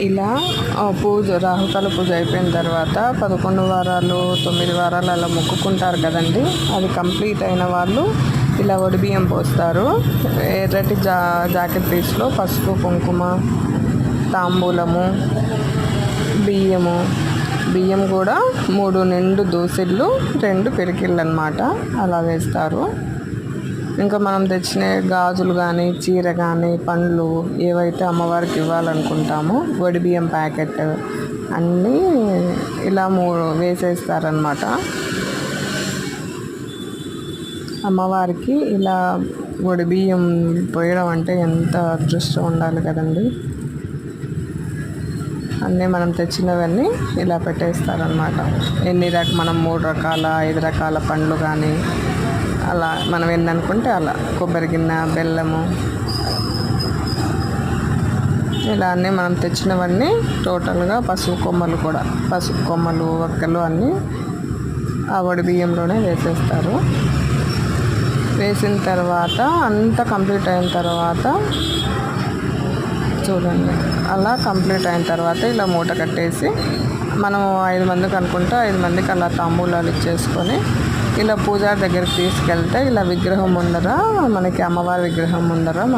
ఇలా పూజ రాహుకాల పూజ అయిపోయిన తర్వాత 11 వారాలు 9 వారాలు అలా మొక్కుకుంటారు కదండి. అది కంప్లీట్ అయిన వాళ్ళు ఇలా వడిబియ్యం పోస్తారు. ఎర్రటి జాకెట్ పీస్లో పసుపు కుంకుమ తాంబూలము బియ్యం కూడా 3 నిండు దోసెళ్ళు 2 పిరికిళ్ళు అన్నమాట అలా వేస్తారు. ఇంకా మనం తెచ్చిన గాజులు కానీ చీర కానీ పండ్లు ఏవైతే అమ్మవారికి ఇవ్వాలనుకుంటామో వడిబియ్యం ప్యాకెట్ అన్నీ ఇలా వేసేస్తారనమాట. అమ్మవారికి ఇలా వడిబియ్యం పోయడం అంటే ఎంత అదృష్టం ఉండాలి కదండి. అన్నీ మనం తెచ్చినవన్నీ ఇలా పెట్టేస్తారనమాట. మనం 3 రకాల 5 రకాల పండ్లు కానీ అలా మనం ఎన్ని అనుకుంటే అలా కొబ్బరి గిన్నె బెల్లము ఇలా అన్నీ మనం తెచ్చినవన్నీ టోటల్గా పసుపు కొమ్మలు ఒక్కలు అన్నీ ఆ వడిబియ్యంలోనే వేసేస్తారు. వేసిన తర్వాత అంతా కంప్లీట్ అయిన తర్వాత చూడండి, అలా కంప్లీట్ అయిన తర్వాత ఇలా మూట కట్టేసి మనం 5 మందికి అనుకుంటే 5 మందికి అలా తాంబూలాలు ఇచ్చేసుకొని ఇలా పూజారి దగ్గరికి తీసుకెళ్తే ఇలా విగ్రహం ముందర మనకి అమ్మవారి విగ్రహం ముందర మనకి